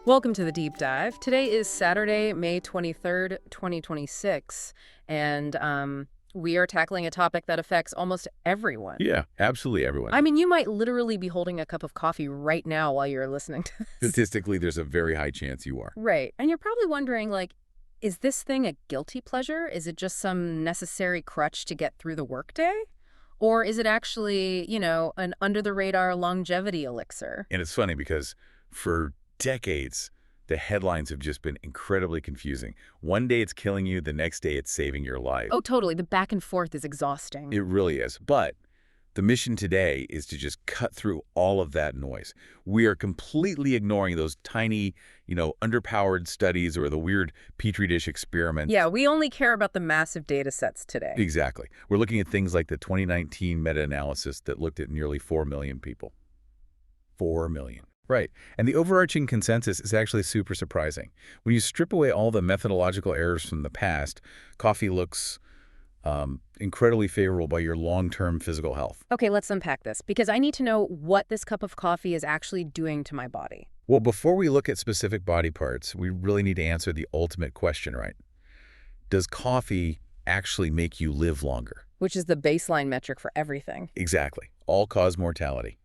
Welcome to the Deep Dive. Today is Saturday, May 23rd, 2026, and we are tackling a topic that affects almost everyone. Yeah, absolutely everyone. I mean, you might literally be holding a cup of coffee right now while you're listening to this. Statistically, there's a very high chance you are. Right. And you're probably wondering, like, is this thing a guilty pleasure? Is it just some necessary crutch to get through the workday? Or is it actually, an under-the-radar longevity elixir? And it's funny because for decades, the headlines have just been incredibly confusing. One day it's killing you, the next day it's saving your life. Oh, totally. The back and forth is exhausting. It really is. But the mission today is to just cut through all of that noise. We are completely ignoring those tiny, underpowered studies or the weird Petri dish experiments. Yeah, we only care about the massive data sets today. Exactly. We're looking at things like the 2019 meta-analysis that looked at nearly 4 million people. 4 million. Right. And the overarching consensus is actually super surprising. When you strip away all the methodological errors from the past, coffee looks incredibly favorable by your long-term physical health. Okay, let's unpack this, because I need to know what this cup of coffee is actually doing to my body. Well, before we look at specific body parts, we really need to answer the ultimate question, right? Does coffee actually make you live longer? Which is the baseline metric for everything. Exactly. All-cause mortality.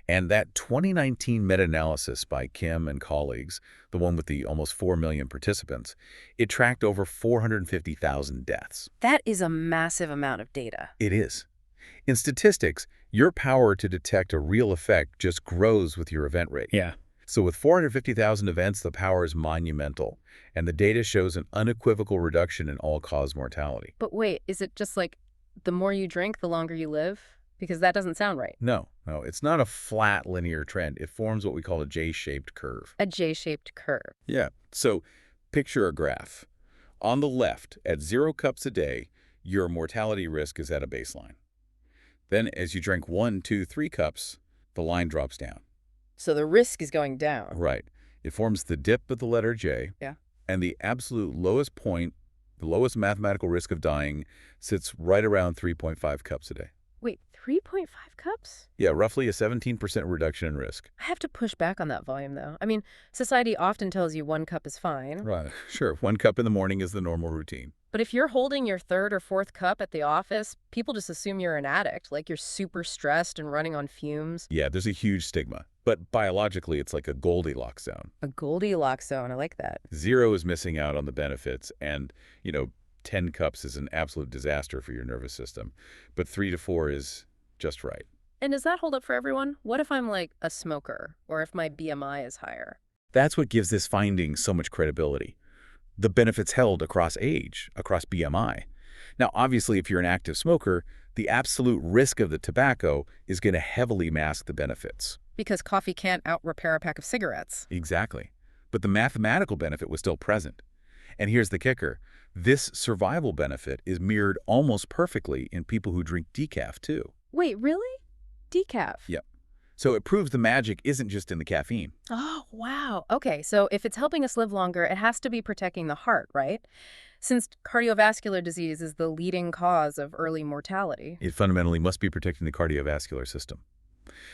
And that 2019 meta-analysis by Kim and colleagues, the one with the almost 4 million participants, it tracked over 450,000 deaths. That is a massive amount of data. It is. In statistics, your power to detect a real effect just grows with your event rate. Yeah. So with 450,000 events, the power is monumental, and the data shows an unequivocal reduction in all-cause mortality. But wait, is it just like the more you drink, the longer you live? Because that doesn't sound right. No, it's not a flat linear trend. It forms what we call a J-shaped curve. A J-shaped curve. Yeah. So picture a graph. On the left, at 0 cups a day, your mortality risk is at a baseline. Then as you drink 1, 2, 3 cups, the line drops down. So the risk is going down. Right. It forms the dip of the letter J. Yeah. And the absolute lowest point, the lowest mathematical risk of dying, sits right around 3.5 cups a day. Wait, 3.5 cups? Yeah, roughly a 17% reduction in risk. I have to push back on that volume, though. I mean, society often tells you 1 cup is fine. Right. Sure. 1 cup in the morning is the normal routine. But if you're holding your 3rd or 4th cup at the office, people just assume you're an addict, like you're super stressed and running on fumes. Yeah, there's a huge stigma. But biologically, it's like a Goldilocks zone. A Goldilocks zone, I like that. 0 is missing out on the benefits, and, 10 cups is an absolute disaster for your nervous system. But 3 to 4 is just right. And does that hold up for everyone? What if I'm like a smoker, or if my BMI is higher? That's what gives this finding so much credibility. The benefits held across age, across BMI. Now, obviously, if you're an active smoker, the absolute risk of the tobacco is going to heavily mask the benefits. Because coffee can't out-repair a pack of cigarettes. Exactly. But the mathematical benefit was still present. And here's the kicker. This survival benefit is mirrored almost perfectly in people who drink decaf, too. Wait, really? Decaf? Yep. So it proves the magic isn't just in the caffeine. Oh, wow. Okay, so if it's helping us live longer, it has to be protecting the heart, right? Since cardiovascular disease is the leading cause of early mortality. It fundamentally must be protecting the cardiovascular system.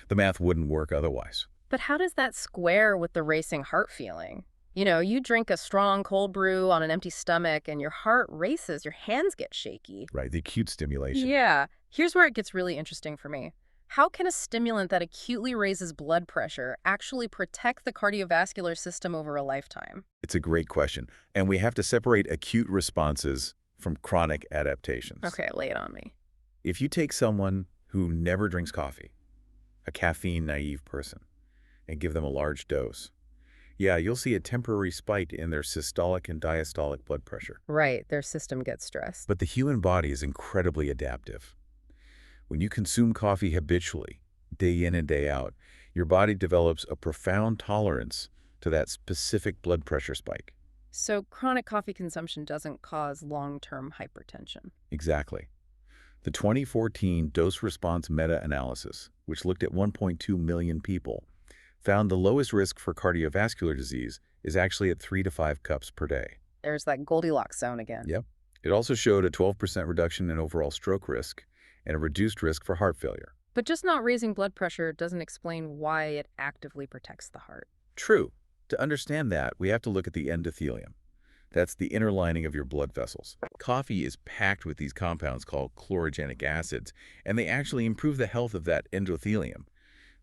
The math wouldn't work otherwise. But how does that square with the racing heart feeling? You drink a strong cold brew on an empty stomach and your heart races, your hands get shaky. Right, the acute stimulation. Yeah. Here's where it gets really interesting for me. How can a stimulant that acutely raises blood pressure actually protect the cardiovascular system over a lifetime? It's a great question. And we have to separate acute responses from chronic adaptations. Okay, lay it on me. If you take someone who never drinks coffee, a caffeine-naive person, and give them a large dose, yeah, you'll see a temporary spike in their systolic and diastolic blood pressure. Right, their system gets stressed. But the human body is incredibly adaptive. When you consume coffee habitually, day in and day out, your body develops a profound tolerance to that specific blood pressure spike. So chronic coffee consumption doesn't cause long-term hypertension. Exactly. The 2014 dose-response meta-analysis, which looked at 1.2 million people, found the lowest risk for cardiovascular disease is actually at 3 to 5 cups per day. There's that Goldilocks zone again. Yep. It also showed a 12% reduction in overall stroke risk and a reduced risk for heart failure. But just not raising blood pressure doesn't explain why it actively protects the heart. True. To understand that, we have to look at the endothelium. That's the inner lining of your blood vessels. Coffee is packed with these compounds called chlorogenic acids, and they actually improve the health of that endothelium.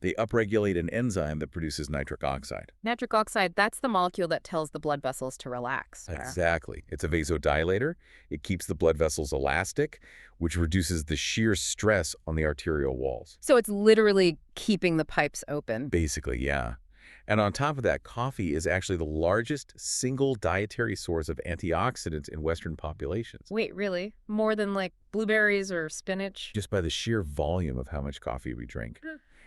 They upregulate an enzyme that produces nitric oxide. Nitric oxide, that's the molecule that tells the blood vessels to relax. Exactly. It's a vasodilator. It keeps the blood vessels elastic, which reduces the shear stress on the arterial walls. So it's literally keeping the pipes open. Basically, yeah. And on top of that, coffee is actually the largest single dietary source of antioxidants in Western populations. Wait, really? More than like blueberries or spinach? Just by the sheer volume of how much coffee we drink.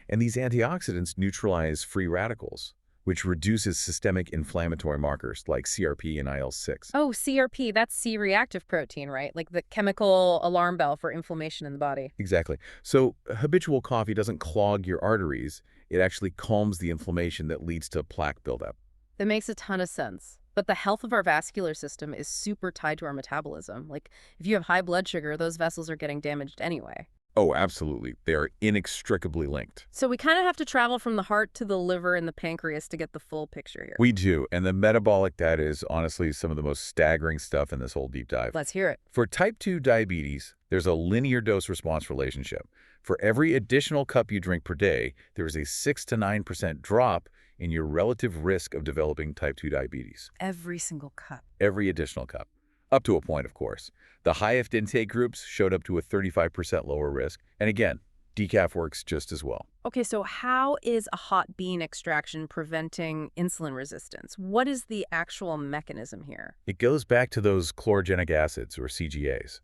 And these antioxidants neutralize free radicals, which reduces systemic inflammatory markers like CRP and IL-6. Oh, CRP, that's C-reactive protein, right? Like the chemical alarm bell for inflammation in the body. Exactly. So habitual coffee doesn't clog your arteries. It actually calms the inflammation that leads to plaque buildup. That makes a ton of sense. But the health of our vascular system is super tied to our metabolism. Like, if you have high blood sugar, those vessels are getting damaged anyway. Oh, absolutely. They are inextricably linked. So we kind of have to travel from the heart to the liver and the pancreas to get the full picture here. We do. And the metabolic data is honestly some of the most staggering stuff in this whole deep dive. Let's hear it. For type 2 diabetes, there's a linear dose-response relationship. For every additional cup you drink per day, there is a 6 to 9% drop in your relative risk of developing type 2 diabetes. Every single cup. Every additional cup. Up to a point, of course. The highest intake groups showed up to a 35% lower risk. And again, decaf works just as well. Okay, so how is a hot bean extraction preventing insulin resistance? What is the actual mechanism here? It goes back to those chlorogenic acids, or CGAs.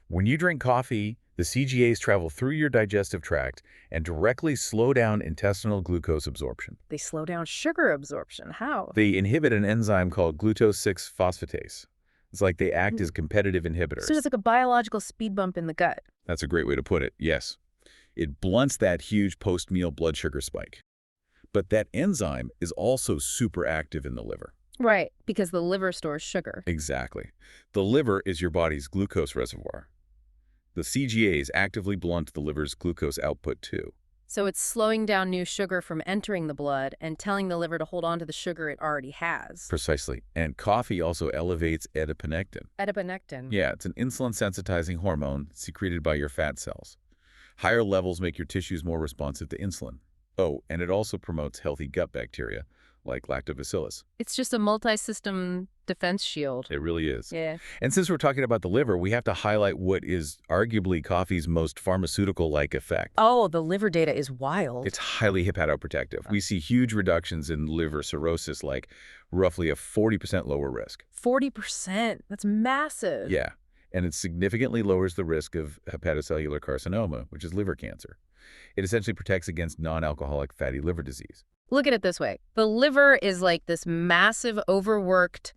When you drink coffee, the CGAs travel through your digestive tract and directly slow down intestinal glucose absorption. They slow down sugar absorption. How? They inhibit an enzyme called glucose-6-phosphatase. It's like they act as competitive inhibitors. So it's like a biological speed bump in the gut. That's a great way to put it, yes. It blunts that huge post-meal blood sugar spike. But that enzyme is also super active in the liver. Right, because the liver stores sugar. Exactly. The liver is your body's glucose reservoir. The CGAs actively blunt the liver's glucose output too. So it's slowing down new sugar from entering the blood and telling the liver to hold on to the sugar it already has. Precisely. And coffee also elevates adiponectin. Adiponectin. Yeah, it's an insulin-sensitizing hormone secreted by your fat cells. Higher levels make your tissues more responsive to insulin. Oh, and it also promotes healthy gut bacteria, like lactobacillus. It's just a multi-system defense shield. It really is. Yeah. And since we're talking about the liver, we have to highlight what is arguably coffee's most pharmaceutical-like effect. Oh, the liver data is wild. It's highly hepatoprotective. We see huge reductions in liver cirrhosis, like roughly a 40% lower risk. 40%? That's massive. Yeah. And it significantly lowers the risk of hepatocellular carcinoma, which is liver cancer. It essentially protects against non-alcoholic fatty liver disease. Look at it this way. The liver is like this massive, overworked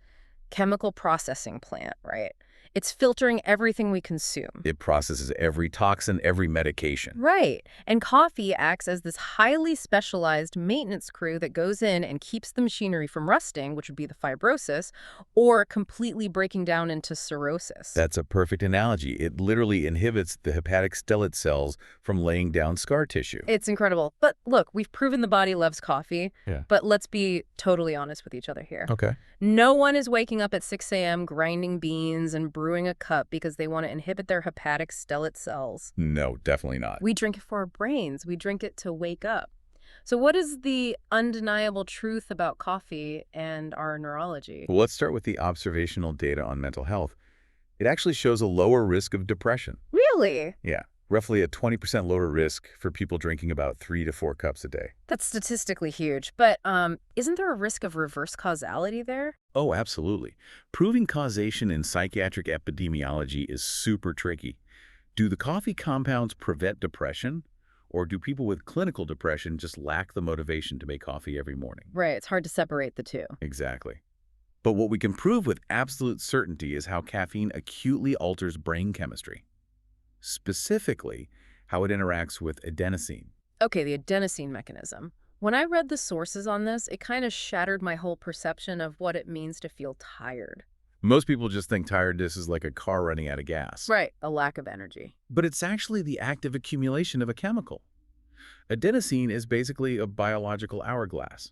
chemical processing plant, right? It's filtering everything we consume. It processes every toxin, every medication. Right. And coffee acts as this highly specialized maintenance crew that goes in and keeps the machinery from rusting, which would be the fibrosis, or completely breaking down into cirrhosis. That's a perfect analogy. It literally inhibits the hepatic stellate cells from laying down scar tissue. It's incredible. But look, we've proven the body loves coffee, but let's be totally honest with each other here. Okay. No one is waking up at 6 a.m. grinding beans and brewing a cup because they want to inhibit their hepatic stellate cells. No, definitely not. We drink it for our brains. We drink it to wake up. So what is the undeniable truth about coffee and our neurology? Well, let's start with the observational data on mental health. It actually shows a lower risk of depression. Really? Yeah. Roughly a 20% lower risk for people drinking about 3 to 4 cups a day. That's statistically huge. But isn't there a risk of reverse causality there? Oh, absolutely. Proving causation in psychiatric epidemiology is super tricky. Do the coffee compounds prevent depression? Or do people with clinical depression just lack the motivation to make coffee every morning? Right. It's hard to separate the two. Exactly. But what we can prove with absolute certainty is how caffeine acutely alters brain chemistry. Specifically, how it interacts with adenosine. Okay, the adenosine mechanism. When I read the sources on this, it kind of shattered my whole perception of what it means to feel tired. Most people just think tiredness is like a car running out of gas. Right, a lack of energy. But it's actually the active accumulation of a chemical. Adenosine is basically a biological hourglass.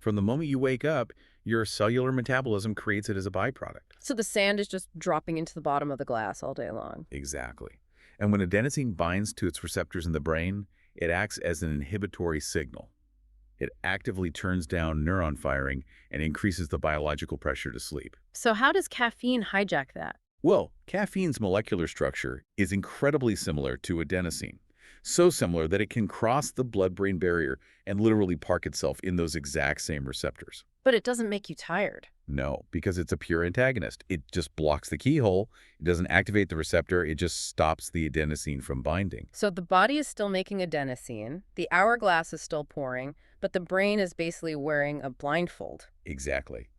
From the moment you wake up, your cellular metabolism creates it as a byproduct. So the sand is just dropping into the bottom of the glass all day long. Exactly. And when adenosine binds to its receptors in the brain, it acts as an inhibitory signal. It actively turns down neuron firing and increases the biological pressure to sleep. So how does caffeine hijack that? Well, caffeine's molecular structure is incredibly similar to adenosine. So similar that it can cross the blood-brain barrier and literally park itself in those exact same receptors. But it doesn't make you tired. No, because it's a pure antagonist. It just blocks the keyhole. It doesn't activate the receptor. It just stops the adenosine from binding. So the body is still making adenosine, the hourglass is still pouring, but the brain is basically wearing a blindfold. Exactly.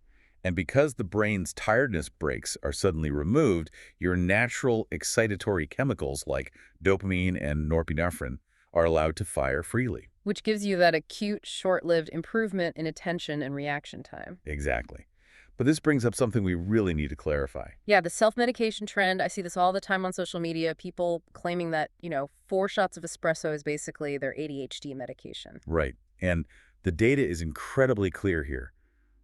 And because the brain's tiredness brakes are suddenly removed, your natural excitatory chemicals like dopamine and norepinephrine are allowed to fire freely. Which gives you that acute, short-lived improvement in attention and reaction time. Exactly. But this brings up something we really need to clarify. Yeah, the self-medication trend, I see this all the time on social media, people claiming that, 4 shots of espresso is basically their ADHD medication. Right. And the data is incredibly clear here.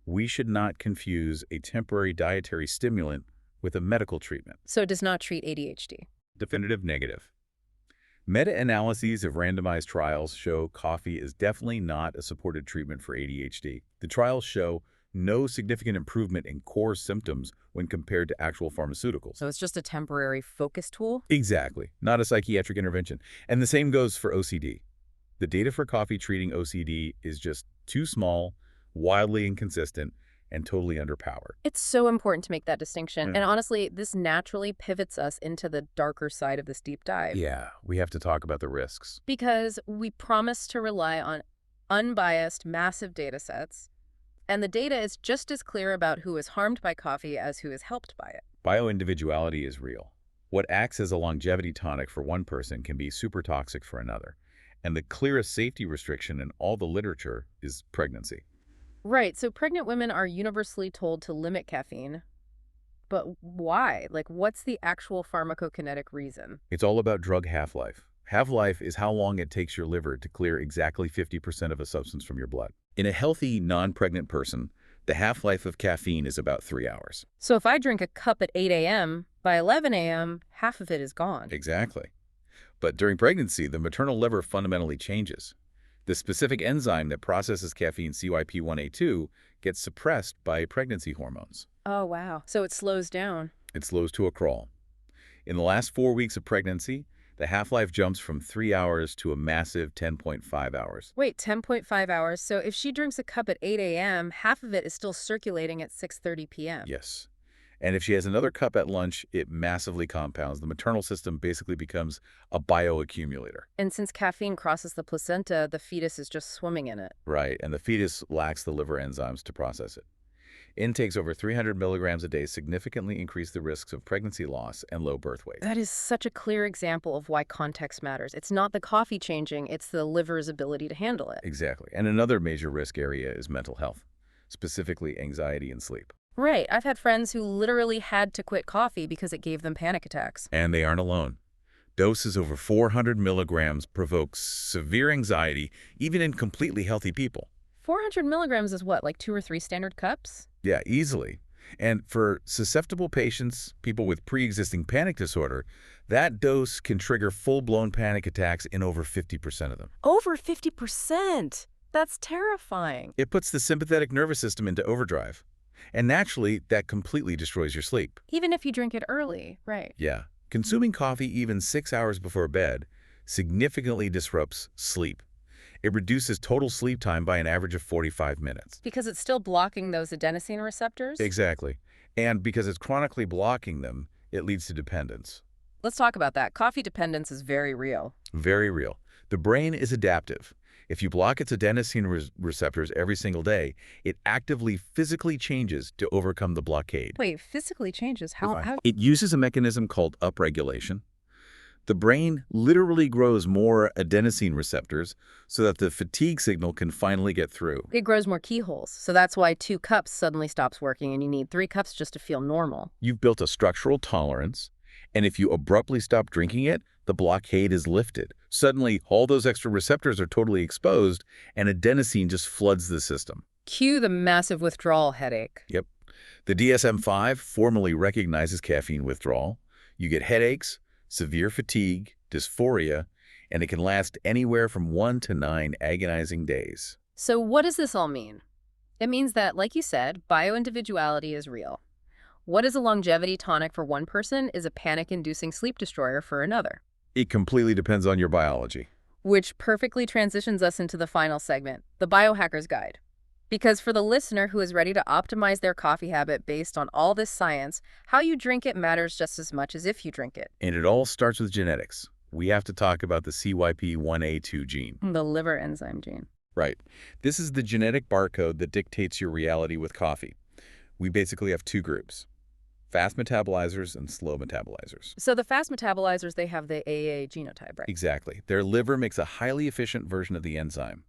We should not confuse a temporary dietary stimulant with a medical treatment. So it does not treat ADHD. Definitive negative. Meta-analyses of randomized trials show coffee is definitely not a supported treatment for ADHD. The trials show no significant improvement in core symptoms when compared to actual pharmaceuticals. So it's just a temporary focus tool? Exactly, not a psychiatric intervention. And the same goes for OCD. The data for coffee treating OCD is just too small, wildly inconsistent, and totally underpowered. It's so important to make that distinction. And honestly, this naturally pivots us into the darker side of this deep dive. Yeah, we have to talk about the risks. Because we promise to rely on unbiased, massive data sets, and the data is just as clear about who is harmed by coffee as who is helped by it. Bioindividuality is real. What acts as a longevity tonic for one person can be super toxic for another. And the clearest safety restriction in all the literature is pregnancy. Right, so pregnant women are universally told to limit caffeine. But why? What's the actual pharmacokinetic reason? It's all about drug half-life. Half-life is how long it takes your liver to clear exactly 50% of a substance from your blood. In a healthy, non-pregnant person, the half-life of caffeine is about 3 hours. So if I drink a cup at 8 a.m., by 11 a.m., half of it is gone. Exactly. But during pregnancy, the maternal liver fundamentally changes. The specific enzyme that processes caffeine, CYP1A2, gets suppressed by pregnancy hormones. Oh, wow. So it slows down. It slows to a crawl. In the last 4 weeks of pregnancy, the half-life jumps from 3 hours to a massive 10.5 hours. Wait, 10.5 hours? So if she drinks a cup at 8 a.m., half of it is still circulating at 6:30 p.m. Yes. And if she has another cup at lunch, it massively compounds. The maternal system basically becomes a bioaccumulator. And since caffeine crosses the placenta, the fetus is just swimming in it. Right, and the fetus lacks the liver enzymes to process it. Intakes over 300 milligrams a day significantly increase the risks of pregnancy loss and low birth weight. That is such a clear example of why context matters. It's not the coffee changing, it's the liver's ability to handle it. Exactly. And another major risk area is mental health, specifically anxiety and sleep. Right. I've had friends who literally had to quit coffee because it gave them panic attacks. And they aren't alone. Doses over 400 milligrams provoke severe anxiety, even in completely healthy people. 400 milligrams is what, like 2 or 3 standard cups? Yeah, easily. And for susceptible patients, people with pre-existing panic disorder, that dose can trigger full-blown panic attacks in over 50% of them. Over 50%! That's terrifying. It puts the sympathetic nervous system into overdrive. And naturally, that completely destroys your sleep. Even if you drink it early, right? Yeah. Consuming coffee even 6 hours before bed significantly disrupts sleep. It reduces total sleep time by an average of 45 minutes. Because it's still blocking those adenosine receptors? Exactly. And because it's chronically blocking them, it leads to dependence. Let's talk about that. Coffee dependence is very real. Very real. The brain is adaptive. If you block its adenosine receptors every single day, it actively physically changes to overcome the blockade. Wait, physically changes? How? It uses a mechanism called upregulation. The brain literally grows more adenosine receptors so that the fatigue signal can finally get through. It grows more keyholes, so that's why 2 cups suddenly stops working and you need 3 cups just to feel normal. You've built a structural tolerance, and if you abruptly stop drinking it, the blockade is lifted. Suddenly, all those extra receptors are totally exposed, and adenosine just floods the system. Cue the massive withdrawal headache. Yep. The DSM-5 formally recognizes caffeine withdrawal. You get headaches, severe fatigue, dysphoria, and it can last anywhere from 1 to 9 agonizing days. So what does this all mean? It means that, like you said, bioindividuality is real. What is a longevity tonic for one person is a panic-inducing sleep destroyer for another. It completely depends on your biology. Which perfectly transitions us into the final segment, the Biohacker's Guide. Because for the listener who is ready to optimize their coffee habit based on all this science, how you drink it matters just as much as if you drink it. And it all starts with genetics. We have to talk about the CYP1A2 gene. The liver enzyme gene. Right. This is the genetic barcode that dictates your reality with coffee. We basically have two groups: fast metabolizers and slow metabolizers. So the fast metabolizers, they have the AA genotype, right? Exactly. Their liver makes a highly efficient version of the enzyme.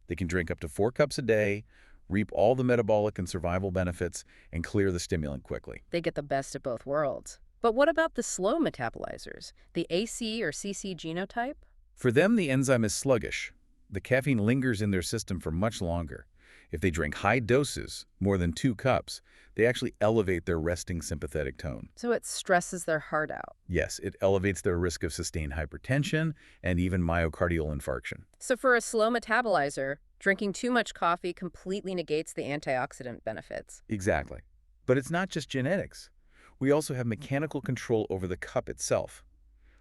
They can drink up to 4 cups a day, reap all the metabolic and survival benefits, and clear the stimulant quickly. They get the best of both worlds. But what about the slow metabolizers, the AC or CC genotype? For them, the enzyme is sluggish. The caffeine lingers in their system for much longer. If they drink high doses, more than 2 cups, they actually elevate their resting sympathetic tone. So it stresses their heart out. Yes, it elevates their risk of sustained hypertension and even myocardial infarction. So for a slow metabolizer, drinking too much coffee completely negates the antioxidant benefits. Exactly. But it's not just genetics. We also have mechanical control over the cup itself.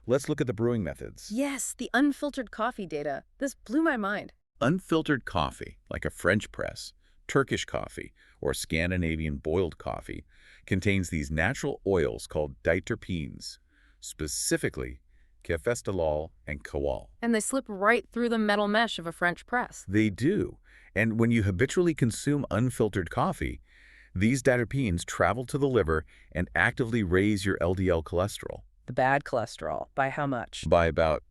Let's look at the brewing methods. Yes, the unfiltered coffee data. This blew my mind. Unfiltered coffee, like a French press, Turkish coffee, or Scandinavian boiled coffee, contains these natural oils called diterpenes, specifically caffeine and kawal. And they slip right through the metal mesh of a French press. They do. And when you habitually consume unfiltered coffee, these diterpenes travel to the liver and actively raise your LDL cholesterol. The bad cholesterol. By how much? By about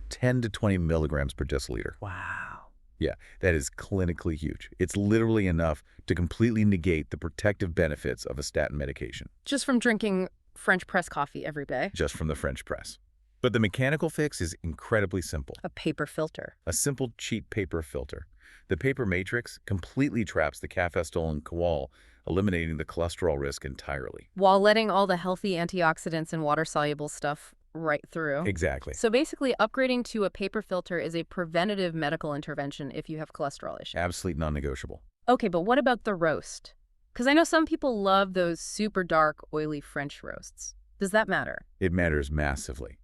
10 to 20 milligrams per deciliter. Wow. Yeah, that is clinically huge. It's literally enough to completely negate the protective benefits of a statin medication. Just from drinking French press coffee every day? Just from the French press. But the mechanical fix is incredibly simple. A paper filter. A simple, cheap paper filter. The paper matrix completely traps the caffeine and kawal, eliminating the cholesterol risk entirely. While letting all the healthy antioxidants and water-soluble stuff right through. Exactly. So basically, upgrading to a paper filter is a preventative medical intervention if you have cholesterol issues. Absolutely non-negotiable. Okay, but what about the roast? Because I know some people love those super dark, oily French roasts. Does that matter? It matters massively.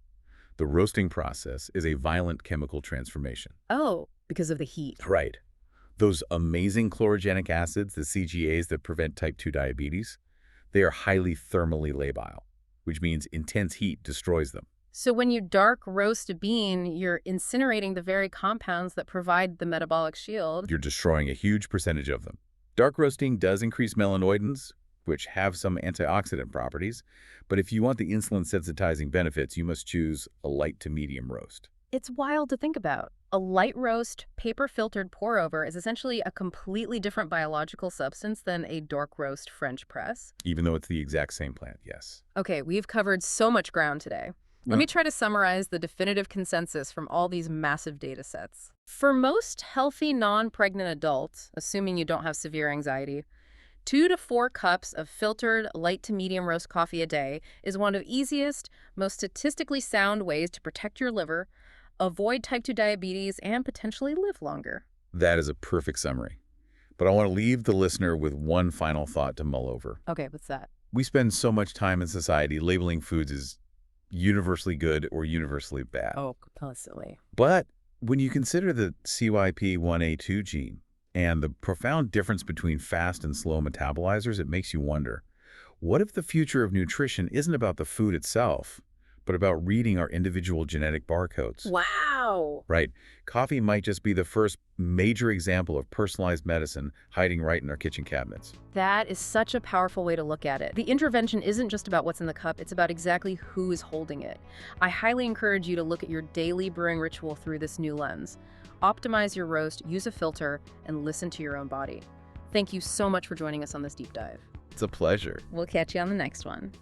The roasting process is a violent chemical transformation. Oh, because of the heat. Right. Those amazing chlorogenic acids, the CGAs that prevent type 2 diabetes, they are highly thermally labile, which means intense heat destroys them. So when you dark roast a bean, you're incinerating the very compounds that provide the metabolic shield. You're destroying a huge percentage of them. Dark roasting does increase melanoidins, which have some antioxidant properties, but if you want the insulin-sensitizing benefits, you must choose a light to medium roast. It's wild to think about. A light roast, paper-filtered pour-over is essentially a completely different biological substance than a dark roast French press. Even though it's the exact same plant, yes. Okay, we've covered so much ground today. Let me try to summarize the definitive consensus from all these massive data sets. For most healthy non-pregnant adults, assuming you don't have severe anxiety, 2 to 4 cups of filtered light to medium roast coffee a day is one of the easiest, most statistically sound ways to protect your liver, avoid type 2 diabetes, and potentially live longer. That is a perfect summary. But I want to leave the listener with one final thought to mull over. Okay, what's that? We spend so much time in society labeling foods as universally good or universally bad. Oh, constantly. But when you consider the CYP1A2 gene and the profound difference between fast and slow metabolizers, it makes you wonder, what if the future of nutrition isn't about the food itself, but about reading our individual genetic barcodes? Wow! Right. Coffee might just be the first major example of personalized medicine hiding right in our kitchen cabinets. That is such a powerful way to look at it. The intervention isn't just about what's in the cup, it's about exactly who is holding it. I highly encourage you to look at your daily brewing ritual through this new lens. Optimize your roast, use a filter, and listen to your own body. Thank you so much for joining us on this deep dive. It's a pleasure. We'll catch you on the next one.